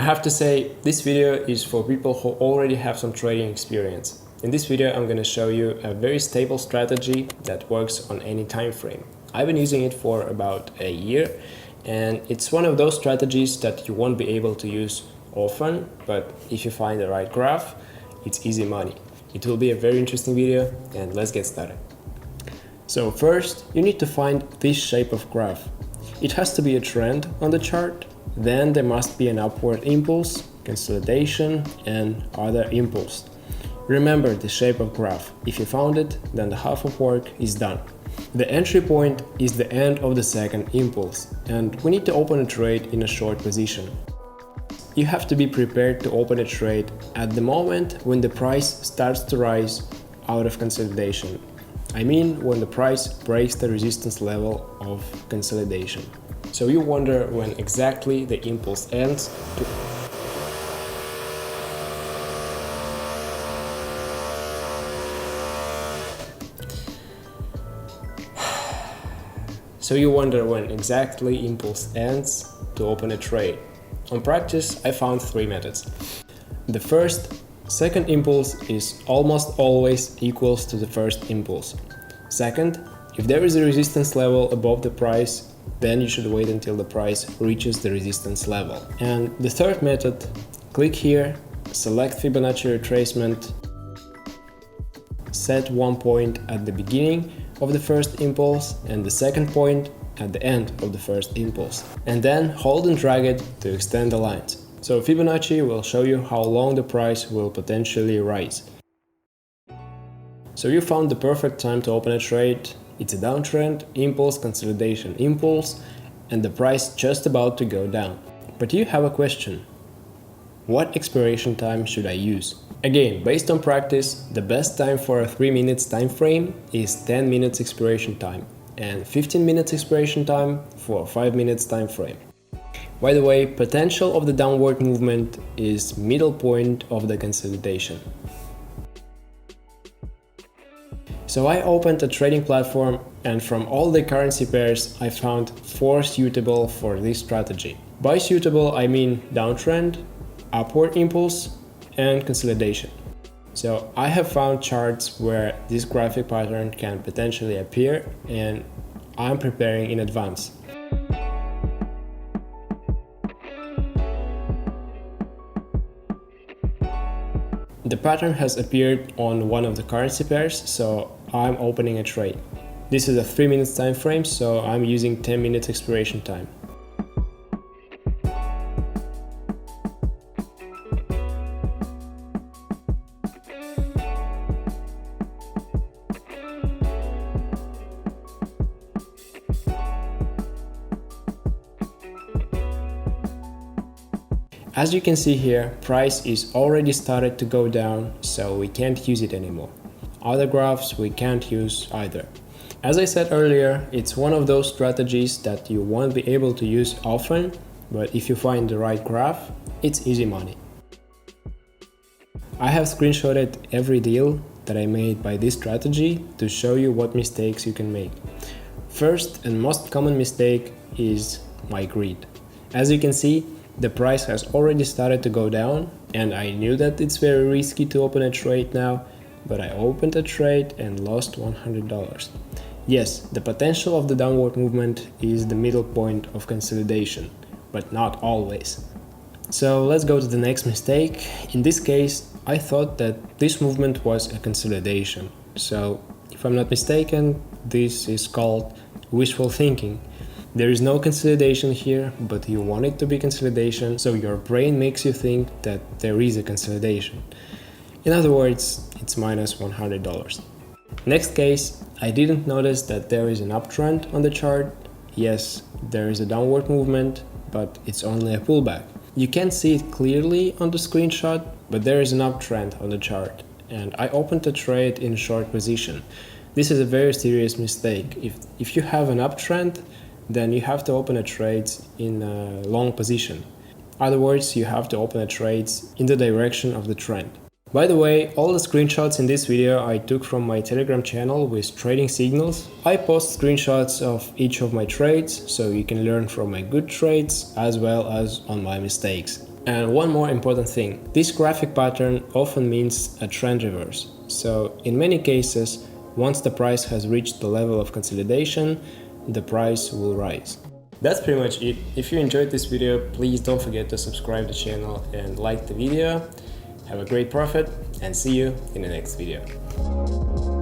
I have to say, this video is for people who already have some trading experience. In this video, I'm going to show you a very stable strategy that works on any time frame. I've been using it for about a year, and it's one of those strategies that you won't be able to use often, but if you find the right graph, it's easy money. It will be a very interesting video, and let's get started. So first, you need to find this shape of graph. It has to be a trend on the chart. Then there must be an upward impulse, consolidation, and other impulse. Remember the shape of graph. If you found it, then the half of work is done. The entry point is the end of the second impulse, and we need to open a trade in a short position. You have to be prepared to open a trade at the moment when the price starts to rise out of consolidation. I mean when the price breaks the resistance level of consolidation. So you wonder when exactly the impulse ends. So you wonder when exactly impulse ends to open a trade. On practice, I found three methods. The first, second impulse is almost always equals to the first impulse. Second, if there is a resistance level above the price, then you should wait until the price reaches the resistance level. And the third method, click here, select Fibonacci Retracement, set one point at the beginning of the first impulse and the second point at the end of the first impulse, and then hold and drag it to extend the lines. So Fibonacci will show you how long the price will potentially rise. So you found the perfect time to open a trade. It's a downtrend, impulse, consolidation, impulse, and the price just about to go down. But you have a question. What expiration time should I use? Again, based on practice, the best time for a 3 minutes time frame is 10 minutes expiration time and 15 minutes expiration time for a 5 minutes time frame. By the way, potential of the downward movement is middle point of the consolidation. So I opened a trading platform, and from all the currency pairs I found 4 suitable for this strategy. By suitable I mean downtrend, upward impulse, and consolidation. So I have found charts where this graphic pattern can potentially appear, and I'm preparing in advance. The pattern has appeared on one of the currency pairs, so I'm opening a trade. This is a 3 minutes time frame, so I'm using 10 minutes expiration time. As you can see here, price is already started to go down, so we can't use it anymore. Other graphs we can't use either. As I said earlier, it's one of those strategies that you won't be able to use often, but if you find the right graph, it's easy money. I have screenshotted every deal that I made by this strategy to show you what mistakes you can make. First and most common mistake is my greed. As you can see, the price has already started to go down, and I knew that it's very risky to open a trade now, but I opened a trade and lost $100. Yes, the potential of the downward movement is the middle point of consolidation, but not always. So let's go to the next mistake. In this case, I thought that this movement was a consolidation. So if I'm not mistaken, this is called wishful thinking. There is no consolidation here, but you want it to be consolidation, so your brain makes you think that there is a consolidation. In other words, it's minus $100. Next case, I didn't notice that there is an uptrend on the chart. Yes, there is a downward movement, but it's only a pullback. You can't see it clearly on the screenshot, but there is an uptrend on the chart, and I opened a trade in short position. This is a very serious mistake. If you have an uptrend, then you have to open a trade in a long position. In other words, you have to open a trade in the direction of the trend. By the way, all the screenshots in this video I took from my Telegram channel with trading signals. I post screenshots of each of my trades, so you can learn from my good trades as well as on my mistakes. And one more important thing, this graphic pattern often means a trend reverse. So in many cases, once the price has reached the level of consolidation, the price will rise. That's pretty much it. If you enjoyed this video, please don't forget to subscribe to the channel and like the video. Have a great profit and see you in the next video.